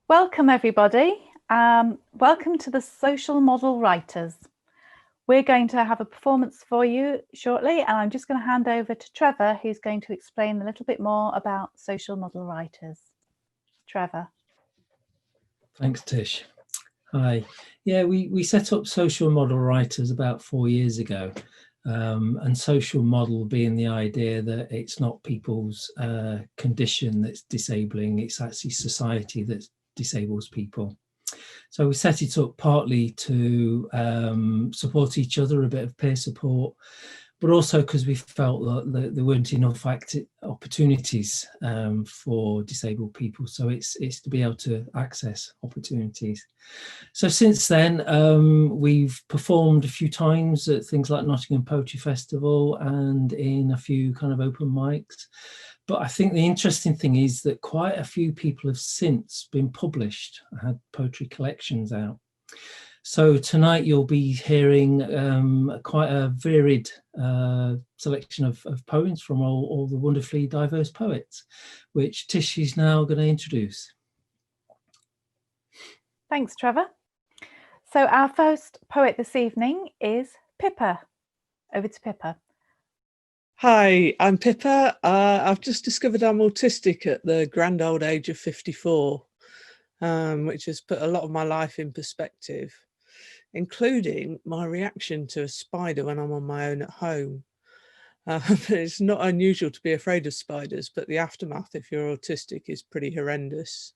Welcome everybody. Welcome to the Social Model Writers. We're going to have a performance for you shortly, and I'm just going to hand over to Trevor, who's going to explain a little bit more about social model writers. Trevor. Thanks, Tish. Hi. Yeah, we set up Social Model Writers about 4 years ago. And social model being the idea that it's not people's condition that's disabling, it's actually society that disables people. So we set it up partly to support each other, a bit of peer support, but also because we felt that there weren't enough opportunities for disabled people. So it's to be able to access opportunities. So since then, we've performed a few times at things like Nottingham Poetry Festival and in a few kind of open mics. But I think the interesting thing is that quite a few people have since been published, had poetry collections out. So tonight you'll be hearing quite a varied selection of poems from all the wonderfully diverse poets, which Tish is now going to introduce. Thanks, Trevor. So our first poet this evening is Pippa. Over to Pippa. Hi, I'm Pippa. I've just discovered I'm autistic at the grand old age of 54, which has put a lot of my life in perspective, including my reaction to a spider when I'm on my own at home. It's not unusual to be afraid of spiders, but the aftermath if you're autistic is pretty horrendous.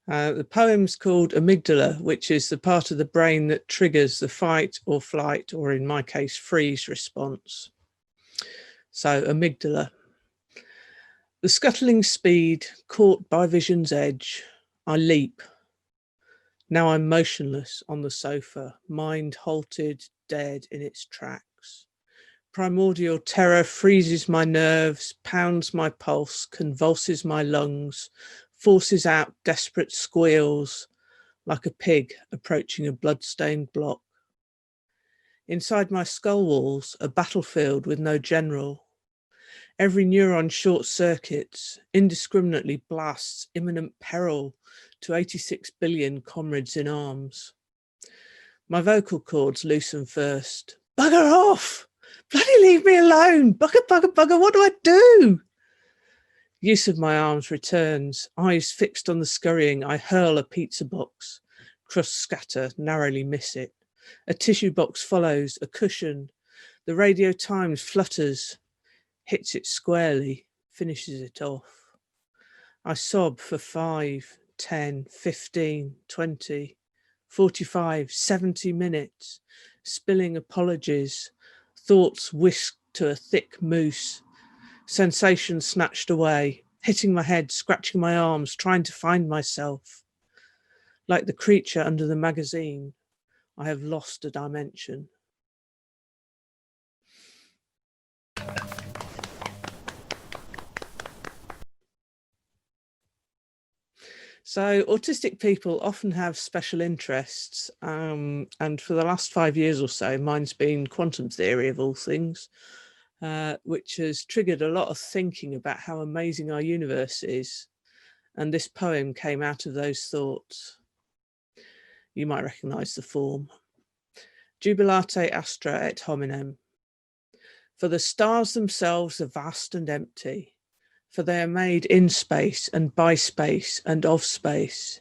The poem's called Amygdala, which is the part of the brain that triggers the fight or flight, or in my case, freeze response. So, amygdala. The scuttling speed, caught by vision's edge, I leap. Now I'm motionless on the sofa, mind halted, dead in its tracks. Primordial terror freezes my nerves, pounds my pulse, convulses my lungs, forces out desperate squeals, like a pig approaching a blood-stained block. Inside my skull walls, a battlefield with no general. Every neuron short circuits, indiscriminately blasts imminent peril to 86 billion comrades in arms. My vocal cords loosen first. Bugger off! Bloody leave me alone! Bugger, bugger, bugger, what do I do? Use of my arms returns, eyes fixed on the scurrying, I hurl a pizza box. Crusts scatter, narrowly miss it. A tissue box follows, a cushion. The Radio Times flutters, hits it squarely, finishes it off. I sob for 5, 10, 15, 20, 45, 70 minutes, spilling apologies, thoughts whisked to a thick mousse, sensations snatched away, hitting my head, scratching my arms, trying to find myself. Like the creature under the magazine, I have lost a dimension. So autistic people often have special interests, and for the last 5 years or so, mine's been quantum theory of all things, which has triggered a lot of thinking about how amazing our universe is. And this poem came out of those thoughts. You might recognise the form. Jubilate astra et hominem. For the stars themselves are vast and empty, for they are made in space and by space and of space.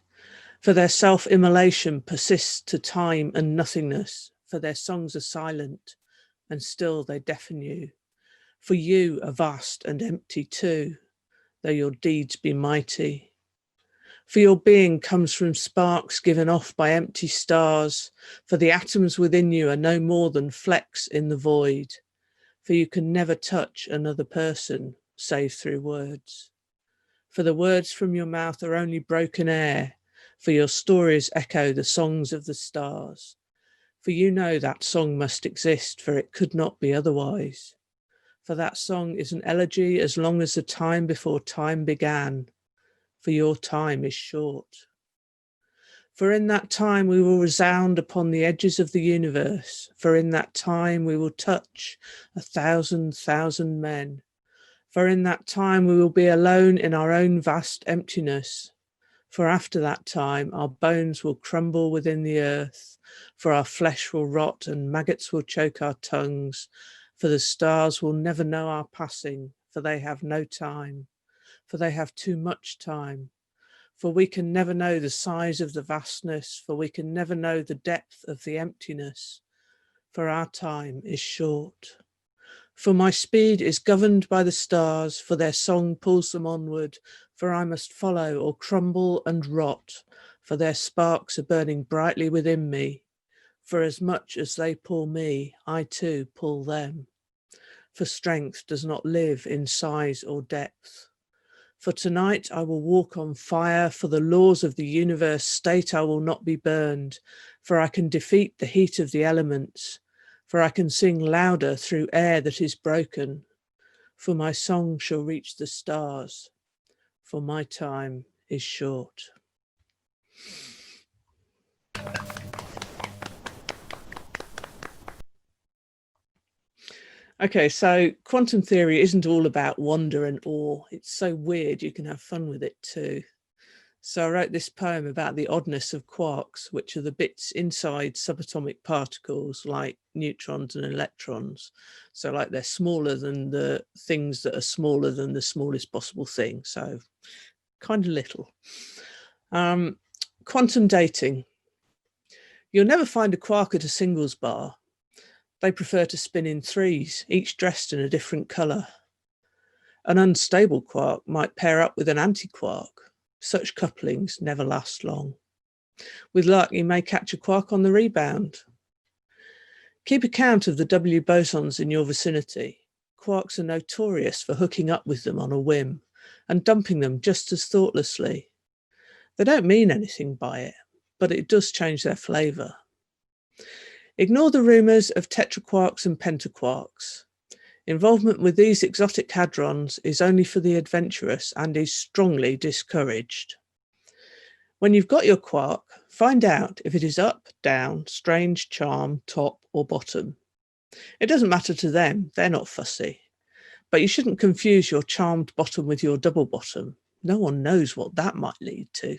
For their self-immolation persists to time and nothingness, for their songs are silent and still they deafen you. For you are vast and empty too, though your deeds be mighty. For your being comes from sparks given off by empty stars, for the atoms within you are no more than flecks in the void, for you can never touch another person save through words. For the words from your mouth are only broken air, for your stories echo the songs of the stars. For you know that song must exist, for it could not be otherwise. For that song is an elegy as long as the time before time began, for your time is short. For in that time we will resound upon the edges of the universe, for in that time we will touch 1,000,000 men. For in that time we will be alone in our own vast emptiness. For after that time, our bones will crumble within the earth, for our flesh will rot and maggots will choke our tongues, for the stars will never know our passing, for they have no time, for they have too much time. For we can never know the size of the vastness, for we can never know the depth of the emptiness, for our time is short. For my speed is governed by the stars, for their song pulls them onward, for I must follow or crumble and rot, for their sparks are burning brightly within me. For as much as they pull me, I too pull them. For strength does not live in size or depth. For tonight I will walk on fire, for the laws of the universe state I will not be burned, for I can defeat the heat of the elements, for I can sing louder through air that is broken, for my song shall reach the stars, for my time is short. Okay, so quantum theory isn't all about wonder and awe. It's so weird, you can have fun with it too. So I wrote this poem about the oddness of quarks, which are the bits inside subatomic particles like neutrons and electrons. So like they're smaller than the things that are smaller than the smallest possible thing. So kind of little. Quantum dating. You'll never find a quark at a singles bar. They prefer to spin in threes, each dressed in a different colour. An unstable quark might pair up with an antiquark. Such couplings never last long. With luck, you may catch a quark on the rebound. Keep account of the W bosons in your vicinity. Quarks are notorious for hooking up with them on a whim and dumping them just as thoughtlessly. They don't mean anything by it, but it does change their flavour. Ignore the rumours of tetraquarks and pentaquarks. Involvement with these exotic hadrons is only for the adventurous and is strongly discouraged. When you've got your quark, find out if it is up, down, strange, charm, top or bottom. It doesn't matter to them, they're not fussy. But you shouldn't confuse your charmed bottom with your double bottom. No one knows what that might lead to.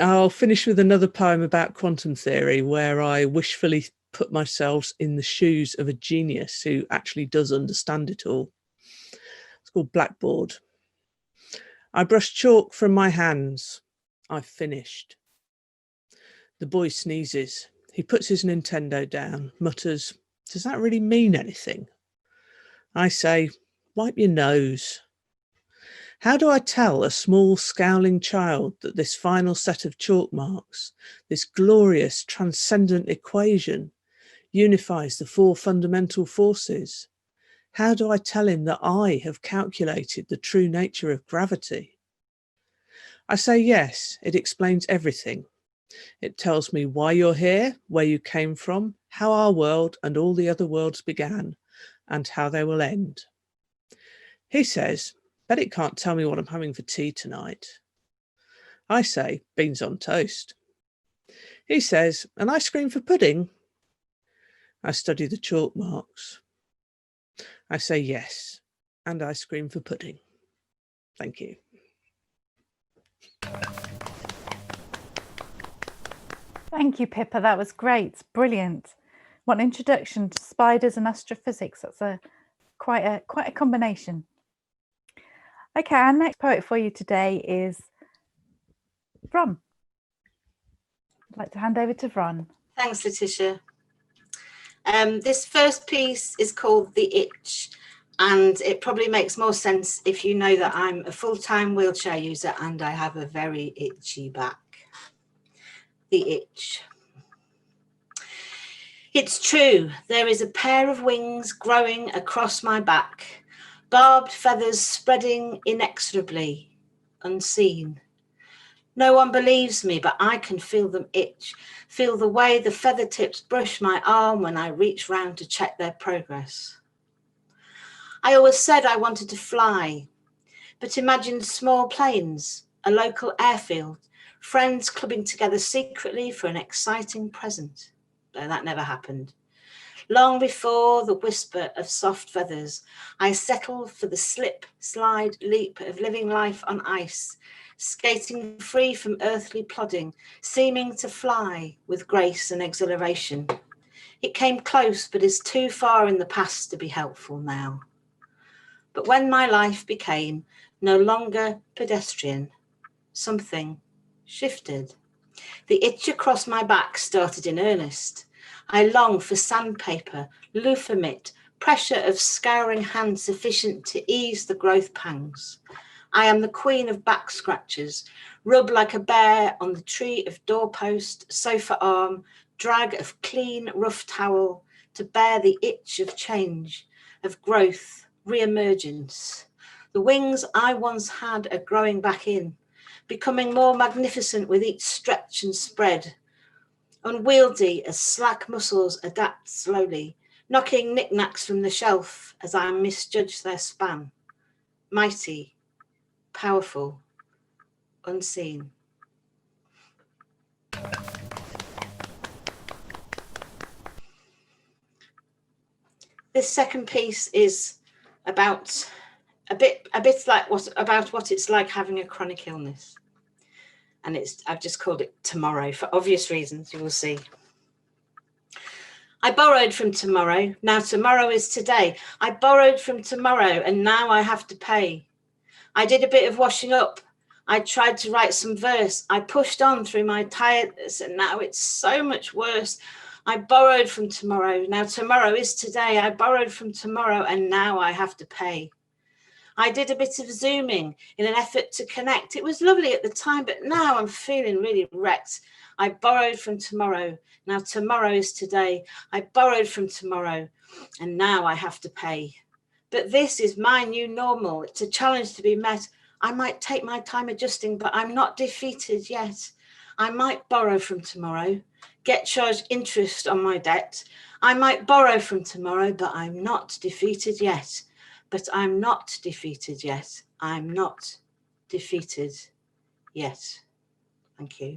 I'll finish with another poem about quantum theory where I wishfully put myself in the shoes of a genius who actually does understand it all. It's called Blackboard. I brush chalk from my hands. I've finished. The boy sneezes. He puts his Nintendo down, mutters, "Does that really mean anything?" I say, "Wipe your nose." How do I tell a small scowling child that this final set of chalk marks, this glorious transcendent equation, unifies the four fundamental forces? How do I tell him that I have calculated the true nature of gravity? I say yes, it explains everything. It tells me why you're here, where you came from, how our world and all the other worlds began, and how they will end. He says, "Bet it can't tell me what I'm having for tea tonight." I say, "Beans on toast." He says, "An ice cream for pudding?" I study the chalk marks. I say yes, and ice cream for pudding. Thank you. Thank you, Pippa. That was great. Brilliant. What an introduction to spiders and astrophysics. That's quite a combination. Okay, our next poet for you today is Vron. I'd like to hand over to Vron. Thanks, Lytisha. This first piece is called The Itch, and it probably makes more sense if you know that I'm a full-time wheelchair user and I have a very itchy back. The Itch. It's true, there is a pair of wings growing across my back, barbed feathers spreading inexorably, unseen. No one believes me, but I can feel them itch, feel the way the feather tips brush my arm when I reach round to check their progress. I always said I wanted to fly, but imagined small planes, a local airfield, friends clubbing together secretly for an exciting present. But that never happened. Long before the whisper of soft feathers, I settle for the slip, slide, leap of living life on ice, skating free from earthly plodding, seeming to fly with grace and exhilaration. It came close, but is too far in the past to be helpful now. But when my life became no longer pedestrian, something shifted. The itch across my back started in earnest. I long for sandpaper, loofah mitt, pressure of scouring hand sufficient to ease the growth pangs. I am the queen of back scratches, rub like a bear on the tree of doorpost, sofa arm, drag of clean, rough towel to bear the itch of change, of growth, re-emergence. The wings I once had are growing back in, becoming more magnificent with each stretch and spread. Unwieldy as slack muscles adapt slowly, knocking knickknacks from the shelf as I misjudge their span. Mighty, powerful, unseen. This second piece is about a bit like what it's like having a chronic illness. And I've just called it Tomorrow for obvious reasons, you will see. I borrowed from tomorrow, now tomorrow is today. I borrowed from tomorrow and now I have to pay. I did a bit of washing up. I tried to write some verse. I pushed on through my tiredness and now it's so much worse. I borrowed from tomorrow, now tomorrow is today. I borrowed from tomorrow and now I have to pay. I did a bit of Zooming in an effort to connect. It was lovely at the time, but now I'm feeling really wrecked. I borrowed from tomorrow. Now tomorrow is today. I borrowed from tomorrow and now I have to pay. But this is my new normal. It's a challenge to be met. I might take my time adjusting, but I'm not defeated yet. I might borrow from tomorrow, get charged interest on my debt. I might borrow from tomorrow, but I'm not defeated yet. But I'm not defeated yet. I'm not defeated yet. Thank you.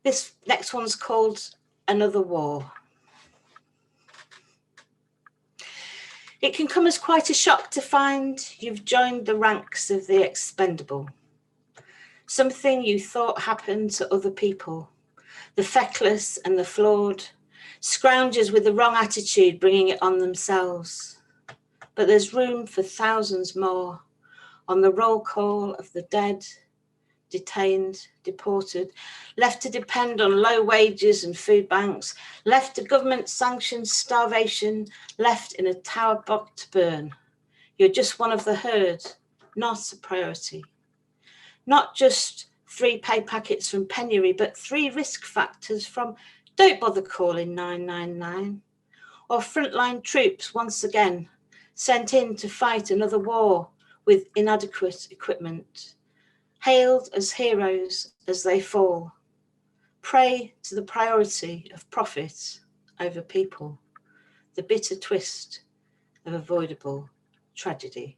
This next one's called Another War. It can come as quite a shock to find you've joined the ranks of the expendable. Something you thought happened to other people, the feckless and the flawed, scroungers with the wrong attitude bringing it on themselves. But there's room for thousands more on the roll call of the dead, detained, deported, left to depend on low wages and food banks, left to government-sanctioned starvation, left in a tower block to burn. You're just one of the herd, not a priority. Not just 3 pay packets from penury, but 3 risk factors from don't bother calling 999, or frontline troops once again sent in to fight another war with inadequate equipment, hailed as heroes as they fall, prey to the priority of profit over people, the bitter twist of avoidable tragedy.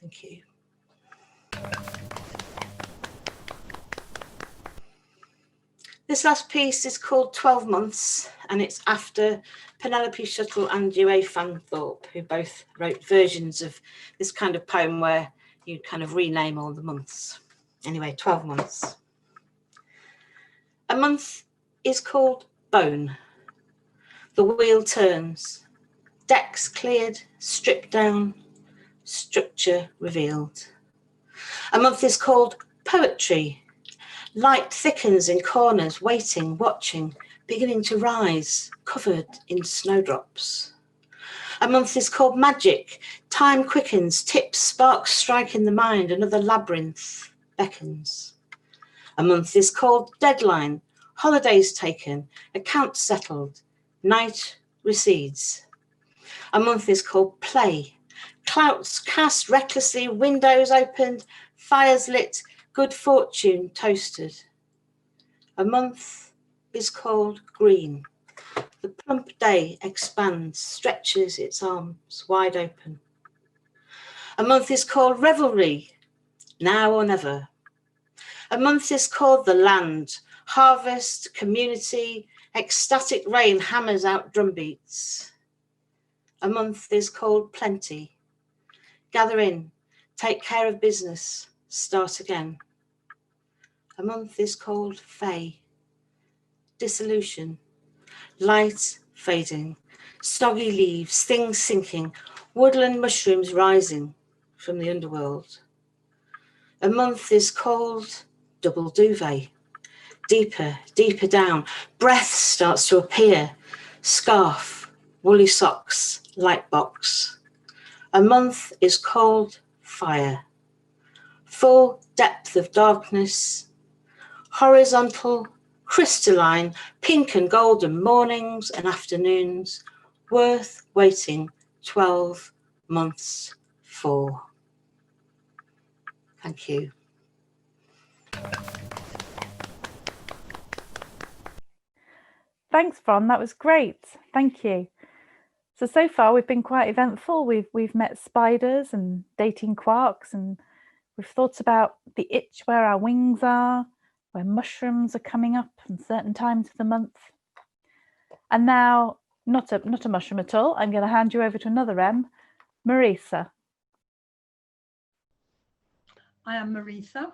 Thank you. This last piece is called 12 Months, and it's after Penelope Shuttle and Ua Fanthorpe, who both wrote versions of this kind of poem where you kind of rename all the months. Anyway, 12 months. A month is called Bone. The wheel turns, decks cleared, stripped down, structure revealed. A month is called Poetry. Light thickens in corners, waiting, watching, beginning to rise, covered in snowdrops. A month is called Magic. Time quickens, tips, sparks strike in the mind, another labyrinth beckons. A month is called Deadline. Holidays taken, accounts settled, night recedes. A month is called Play. Clouts cast recklessly, windows opened, fires lit, good fortune toasted. A month is called Green. The plump day expands, stretches its arms wide open. A month is called Revelry, now or never. A month is called The Land. harvest, community, ecstatic rain hammers out drumbeats. A month is called plenty. Gather in, take care of business, start again. A month is called fey. Dissolution, light fading, soggy leaves, things sinking, woodland mushrooms rising from the underworld. A month is called double duvet. Deeper, deeper down, breath starts to appear, scarf, woolly socks, light box. A month is called fire. Full depth of darkness, horizontal, crystalline, pink and golden mornings and afternoons, worth waiting 12 months for. Thank you. Thanks, Vron. That was great. Thank you. So far we've been quite eventful. We've met spiders and dating quarks, and we've thought about the itch where our wings are, where mushrooms are coming up in certain times of the month. And now, not a mushroom at all, I'm going to hand you over to another M, Maresa. I am Maresa,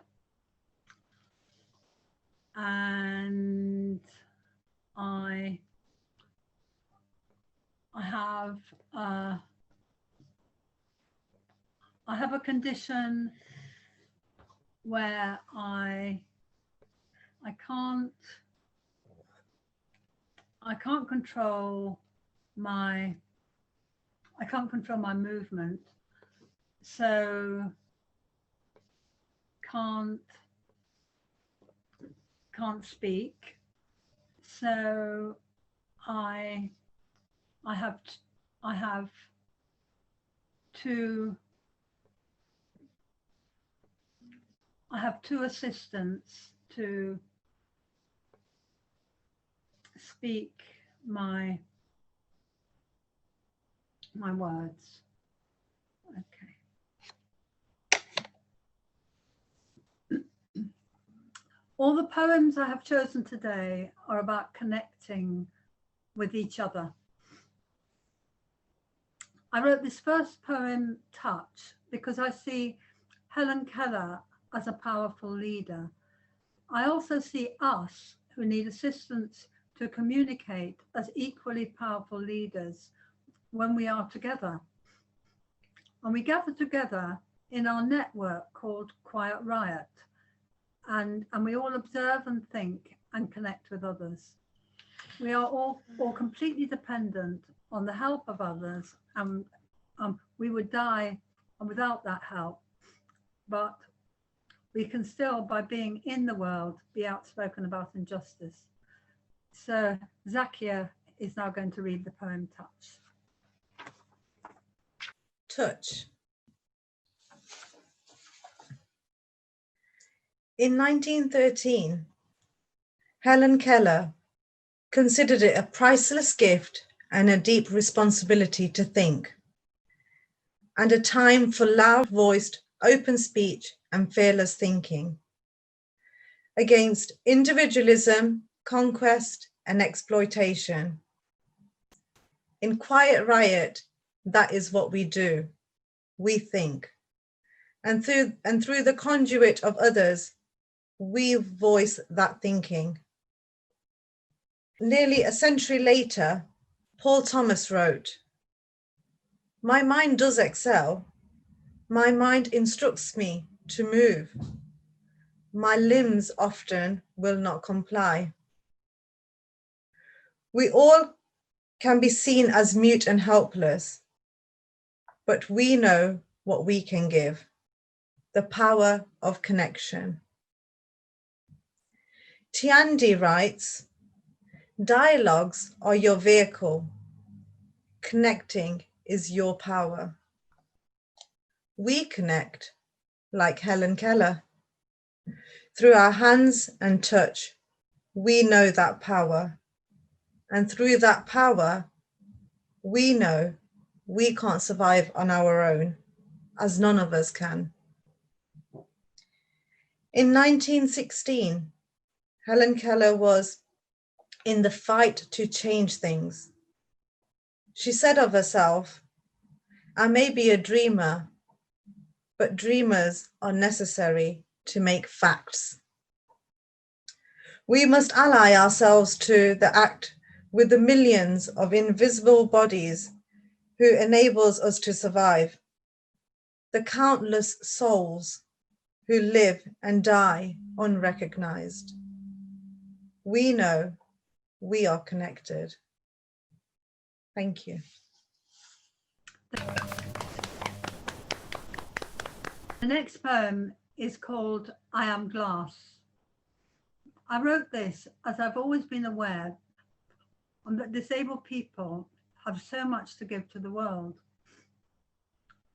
and I have a condition where I can't control my movement, so can't speak. So I have two assistants to speak my words. Okay. All the poems I have chosen today are about connecting with each other. I wrote this first poem, Touch, because I see Helen Keller as a powerful leader. I also see us, who need assistance to communicate, as equally powerful leaders when we are together. And we gather together in our network called Quiet Riot, and we all observe and think and connect with others. We are all completely dependent on the help of others, and we would die without that help. But we can still, by being in the world, be outspoken about injustice. So Zakia is now going to read the poem Touch. Touch. In 1913, Helen Keller considered it a priceless gift and a deep responsibility to think, and a time for loud-voiced, open speech and fearless thinking against individualism, conquest, and exploitation. In Quiet Riot, that is what we do. We think. And through the conduit of others, we voice that thinking. Nearly a century later, Paul Thomas wrote, "My mind does excel. My mind instructs me to move. My limbs often will not comply." We all can be seen as mute and helpless, but we know what we can give, the power of connection. Tiandi writes, "Dialogues are your vehicle. Connecting is your power." We connect like Helen Keller. Through our hands and touch, we know that power. And through that power, we know we can't survive on our own, as none of us can. In 1916, Helen Keller was in the fight to change things. She said of herself, "I may be a dreamer, but dreamers are necessary to make facts." We must ally ourselves to the act with the millions of invisible bodies who enables us to survive, the countless souls who live and die unrecognized. We know we are connected. Thank you. The next poem is called I Am Glass. I wrote this as I've always been aware that disabled people have so much to give to the world.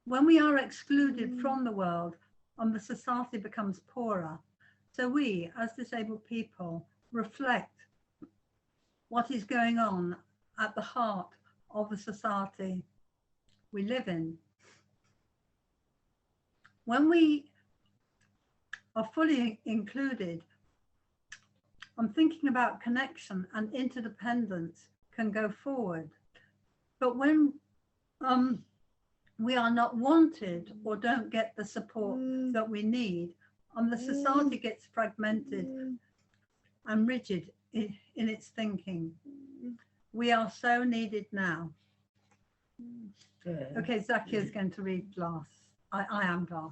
When we are excluded from the world and the society becomes poorer, so we, as disabled people, reflect what is going on at the heart of the society we live in. When we are fully included, I'm thinking about connection and interdependence can go forward. But when we are not wanted or don't get the support that we need, and the society gets fragmented and rigid in its thinking, we are so needed now. Okay, Zakia is going to read Glass. I am glass.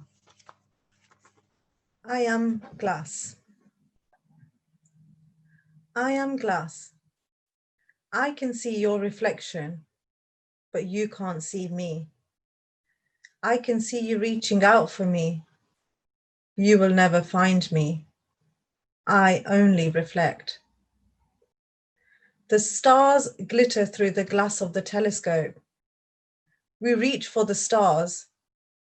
I am glass. I am glass. I can see your reflection, but you can't see me. I can see you reaching out for me. You will never find me. I only reflect. The stars glitter through the glass of the telescope. We reach for the stars,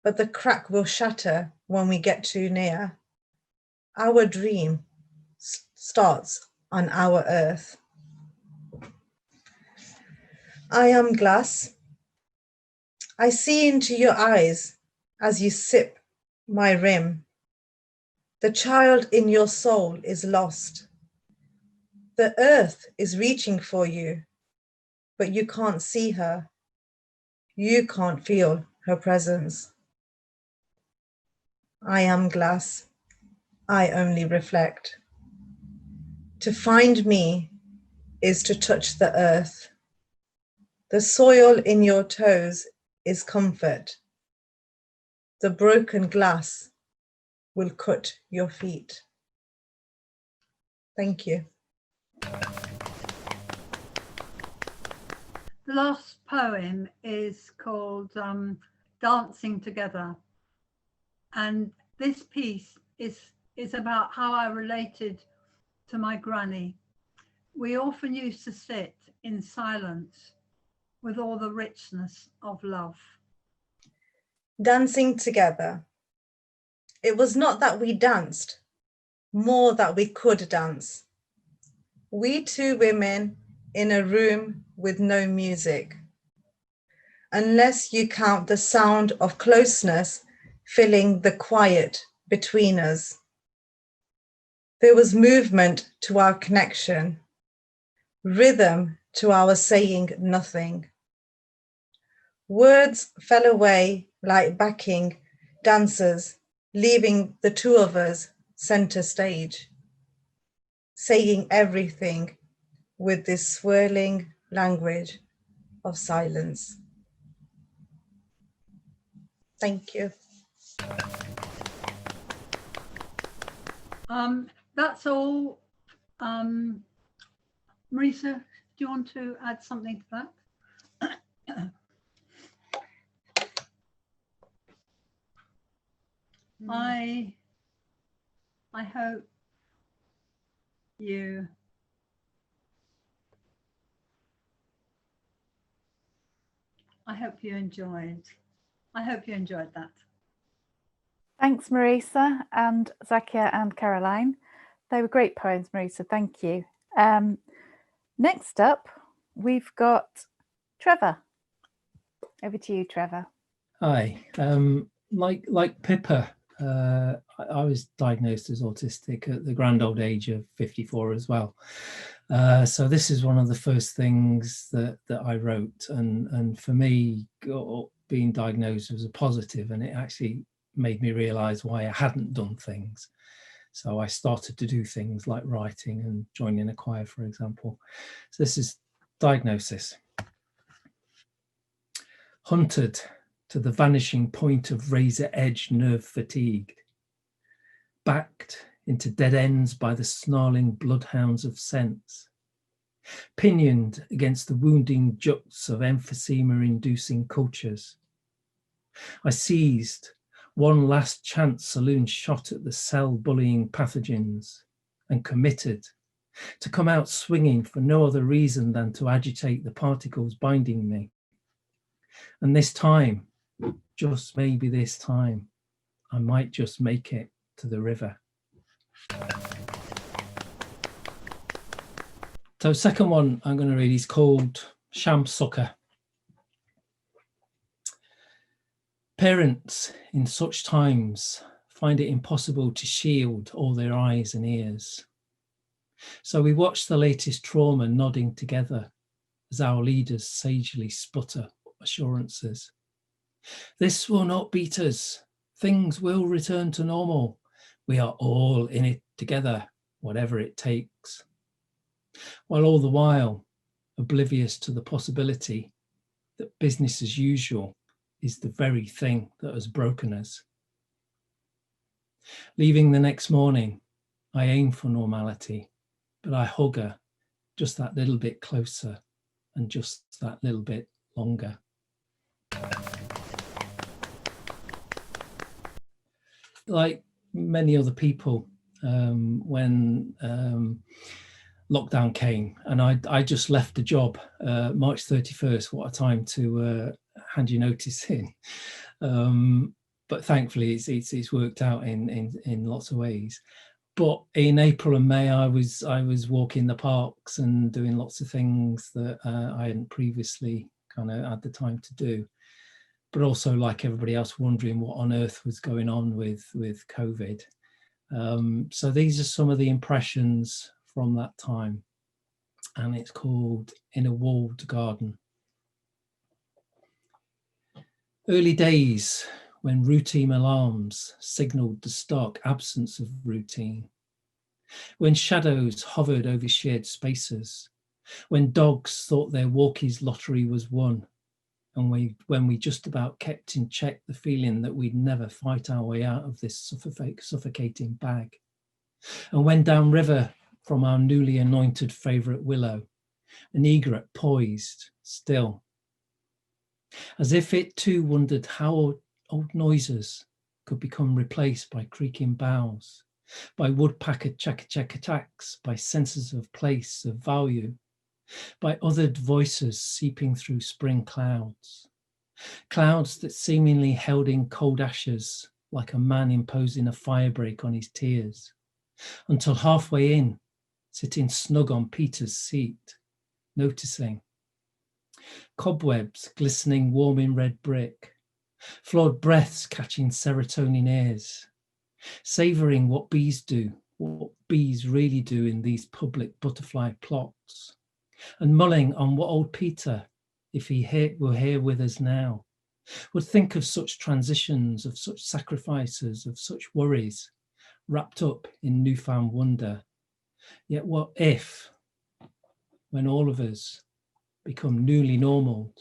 but the crack will shatter when we get too near. Our dream starts on our earth. I am glass. I see into your eyes as you sip my rim. The child in your soul is lost. The earth is reaching for you, but you can't see her. You can't feel her presence. I am glass. I only reflect. To find me is to touch the earth. The soil in your toes is comfort. The broken glass will cut your feet. Thank you. The last poem is called Dancing Together. And this piece is about how I related to my granny. We often used to sit in silence with all the richness of love. Dancing together. It was not that we danced, more that we could dance. We two women in a room with no music, unless you count the sound of closeness filling the quiet between us. There was movement to our connection, rhythm to our saying nothing. Words fell away like backing dancers, leaving the two of us center stage, saying everything with this swirling language of silence. Thank you. That's all. Marisa, do you want to add something to that? I hope you enjoyed. I hope you enjoyed that. Thanks, Marisa and Zakia and Caroline. They were great poems, Marisa. Thank you. Next up, we've got Trevor. Over to you, Trevor. Hi. Like Pippa, I was diagnosed as autistic at the grand old age of 54 as well. So this is one of the first things that I wrote, and for me, being diagnosed was a positive, and it actually made me realize why I hadn't done things. So I started to do things like writing and joining a choir, for example. So this is diagnosis. Hunted to the vanishing point of razor-edge nerve fatigued, backed into dead ends by the snarling bloodhounds of sense, pinioned against the wounding juts of emphysema-inducing cultures. I seized one last chance saloon shot at the cell-bullying pathogens and committed to come out swinging for no other reason than to agitate the particles binding me. And this time, just maybe this time, I might just make it to the river. So second one I'm going to read is called Sham Sucker. Parents in such times find it impossible to shield all their eyes and ears. So we watch the latest trauma nodding together as our leaders sagely sputter assurances. This will not beat us. Things will return to normal. We are all in it together, whatever it takes. While all the while oblivious to the possibility that business as usual is the very thing that has broken us. Leaving the next morning, I aim for normality, but I hug her just that little bit closer and just that little bit longer. Like many other people, when lockdown came and I just left the job, March 31st, what a time to hand your notice in. But thankfully it's worked out in lots of ways. But in April and May, I was walking the parks and doing lots of things that I hadn't previously kind of had the time to do. But also, like everybody else, wondering what on earth was going on with COVID. So these are some of the impressions from that time, and it's called In a Walled Garden. Early days when routine alarms signalled the stark absence of routine, when shadows hovered over shared spaces, when dogs thought their walkies lottery was won, and when we just about kept in check the feeling that we'd never fight our way out of this suffocating bag, and when downriver from our newly anointed favourite willow, an egret poised still, as if it too wondered how old noises could become replaced by creaking boughs, by woodpecker check attacks, by senses of place, of value, by othered voices seeping through spring clouds that seemingly held in cold ashes like a man imposing a firebreak on his tears, until halfway in, sitting snug on Peter's seat, noticing cobwebs glistening warm in red brick, flawed breaths catching serotonin airs, savouring what bees really do in these public butterfly plots, and mulling on what old Peter, if he were here with us now, would think of such transitions, of such sacrifices, of such worries, wrapped up in newfound wonder. Yet what if, when all of us become newly normaled,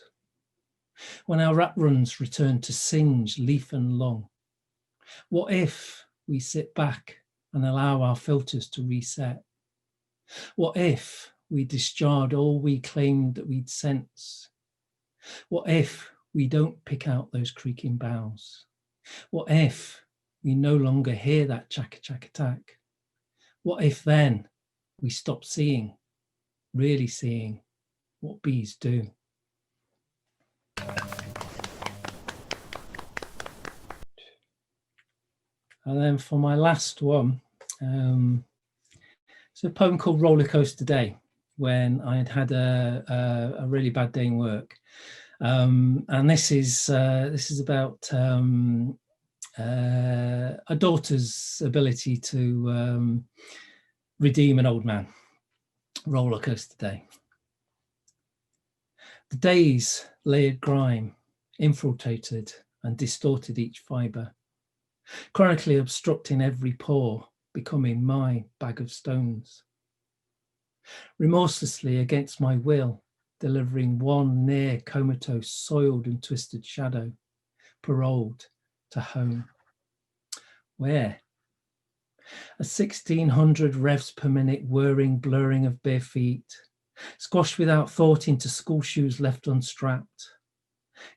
when our rat runs return to singe leaf and lung, what if we sit back and allow our filters to reset? What if we discharge all we claimed that we'd sense? What if we don't pick out those creaking boughs? What if we no longer hear that chack-a-chack-a-tack? What if then we stop seeing, really seeing, what bees do? And then for my last one, it's a poem called Roller Coaster Day, when I had a really bad day in work. And this is about a daughter's ability to redeem an old man. Roller coaster day. The days layered grime, infiltrated and distorted each fibre, chronically obstructing every pore, becoming my bag of stones. Remorselessly against my will, delivering one near comatose, soiled and twisted shadow, paroled to home. Where? A 1600 revs per minute whirring, blurring of bare feet, squashed without thought into school shoes left unstrapped,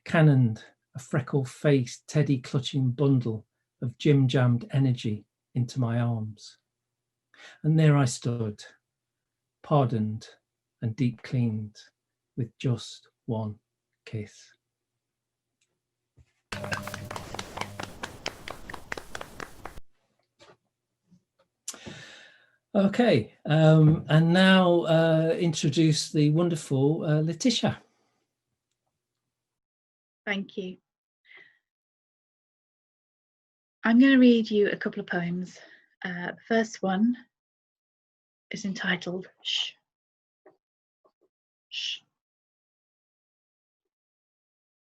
cannoned, a freckle-faced, teddy-clutching bundle of gym-jammed energy into my arms. And there I stood, pardoned and deep cleaned, with just one kiss. Okay, and now introduce the wonderful Lytisha. Thank you. I'm going to read you a couple of poems. The first one is entitled Shh. Shh.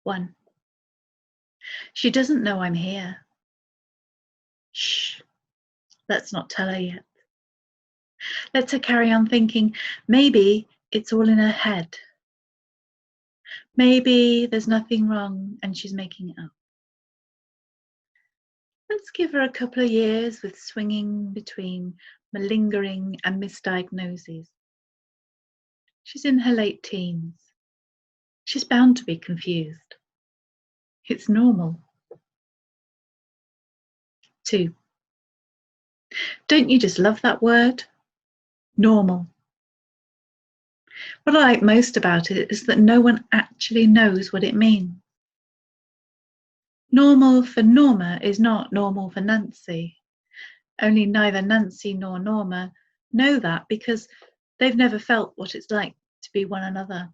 1. She doesn't know I'm here. Shh. Let's not tell her yet. Let her carry on thinking maybe it's all in her head. Maybe there's nothing wrong and she's making it up. Let's give her a couple of years with swinging between malingering and misdiagnoses. She's in her late teens. She's bound to be confused. It's normal. 2. Don't you just love that word? Normal. What I like most about it is that no one actually knows what it means. Normal for Norma is not normal for Nancy. Only neither Nancy nor Norma know that because they've never felt what it's like to be one another.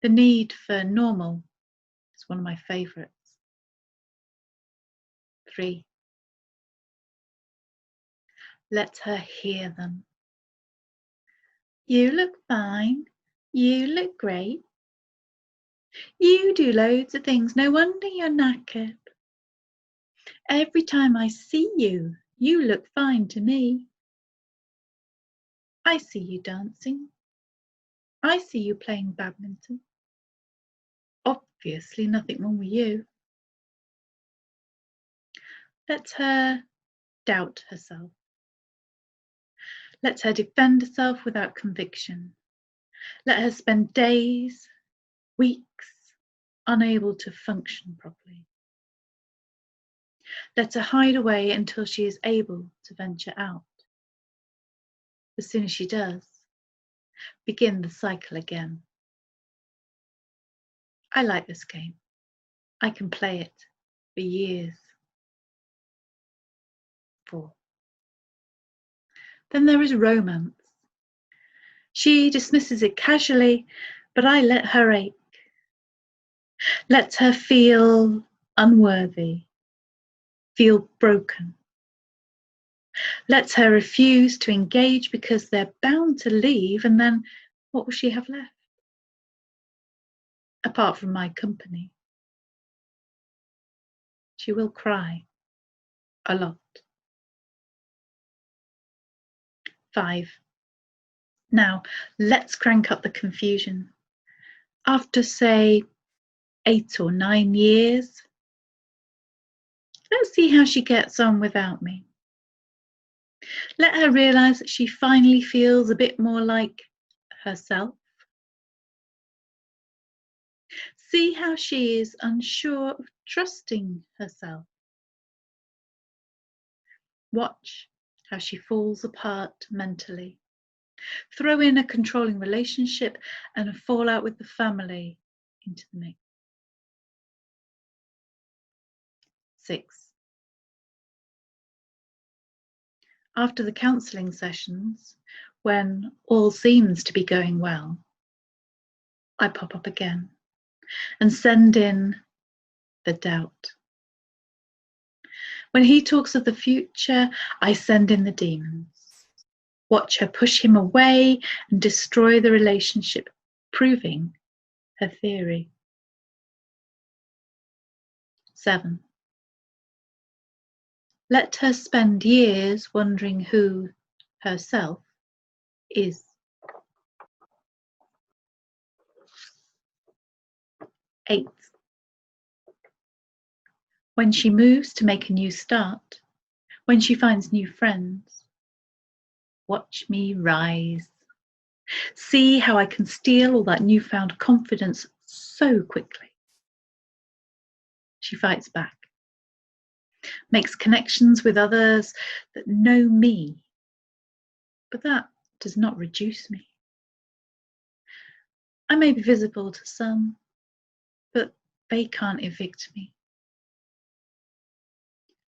The need for normal is one of my favourites. 3. Let her hear them. You look fine. You look great. You do loads of things. No wonder you're knackered. Every time I see you, you look fine to me. I see you dancing. I see you playing badminton. Obviously nothing wrong with you. Let her doubt herself. Let her defend herself without conviction. Let her spend days, weeks, unable to function properly. Let her hide away until she is able to venture out. As soon as she does, begin the cycle again. I like this game. I can play it for years. 4. Then there is romance. She dismisses it casually, but I let her ache. Let her feel unworthy, feel broken. Let her refuse to engage because they're bound to leave, and then what will she have left? Apart from my company. She will cry a lot. 5. Now, let's crank up the confusion. After, say, 8 or 9 years, let's see how she gets on without me. Let her realise that she finally feels a bit more like herself. See how she is unsure of trusting herself. Watch how she falls apart mentally. Throw in a controlling relationship and a fallout with the family into the mix. 6. After the counselling sessions, when all seems to be going well, I pop up again and send in the doubt. When he talks of the future, I send in the demons. Watch her push him away and destroy the relationship, proving her theory. 7. Let her spend years wondering who herself is. 8. When she moves to make a new start, when she finds new friends, watch me rise. See how I can steal all that newfound confidence so quickly. She fights back, makes connections with others that know me, but that does not reduce me. I may be visible to some, but they can't evict me.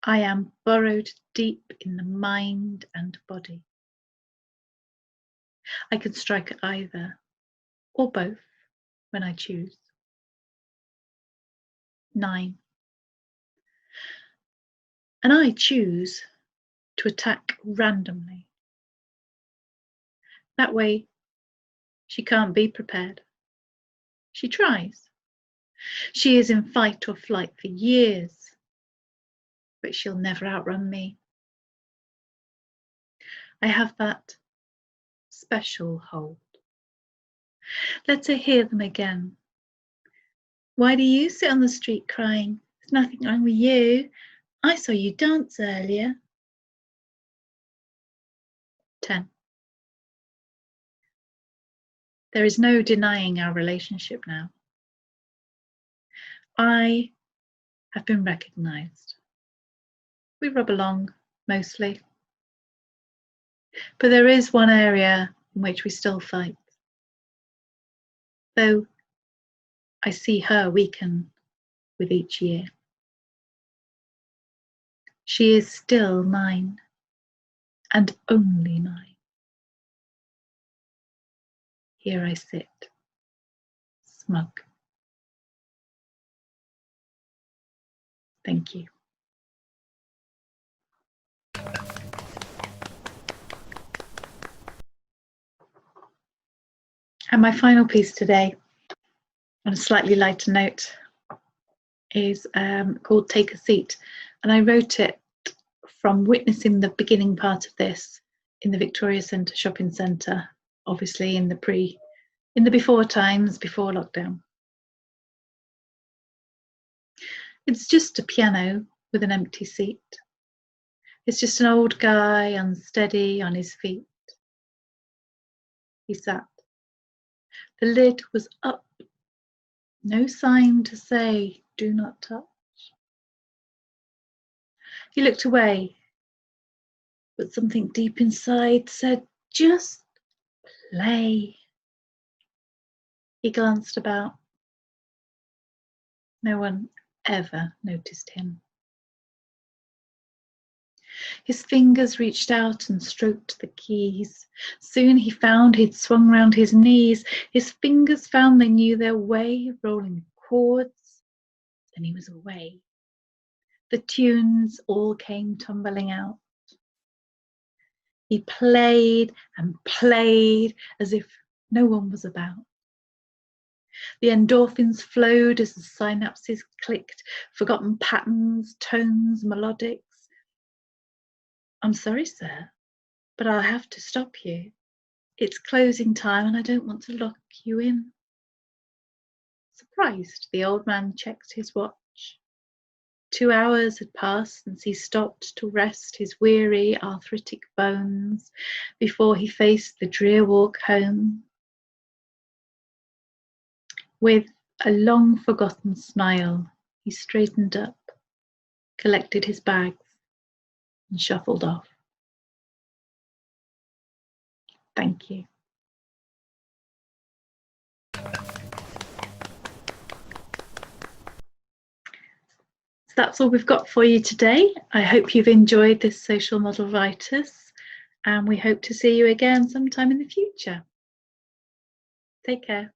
I am burrowed deep in the mind and body. I can strike at either, or both, when I choose. 9. And I choose to attack randomly. That way, she can't be prepared. She tries. She is in fight or flight for years, but she'll never outrun me. I have that special hold. Let her hear them again. Why do you sit on the street crying? There's nothing wrong with you. I saw you dance earlier. 10. There is no denying our relationship now. I have been recognised. We rub along, mostly. But there is one area in which we still fight. Though I see her weaken with each year. She is still mine, and only mine. Here I sit, smug. Thank you. And my final piece today, on a slightly lighter note, is called Take a Seat. And I wrote it from witnessing the beginning part of this in the Victoria Centre shopping centre, obviously in the before times, before lockdown. It's just a piano with an empty seat. It's just an old guy, unsteady on his feet. He sat. The lid was up. No sign to say, do not touch. He looked away, but something deep inside said, just play. He glanced about. No one ever noticed him. His fingers reached out and stroked the keys. Soon he found he'd swung round his knees. His fingers found they knew their way, rolling chords. Then he was away. The tunes all came tumbling out. He played and played as if no one was about. The endorphins flowed as the synapses clicked, forgotten patterns, tones, melodics. I'm sorry, sir, but I'll have to stop you. It's closing time and I don't want to lock you in. Surprised, the old man checked his watch. 2 hours had passed since he stopped to rest his weary, arthritic bones before he faced the drear walk home. With a long-forgotten smile, he straightened up, collected his bags, and shuffled off. Thank you. So that's all we've got for you today. I hope you've enjoyed this Social Model Writers, and we hope to see you again sometime in the future. Take care.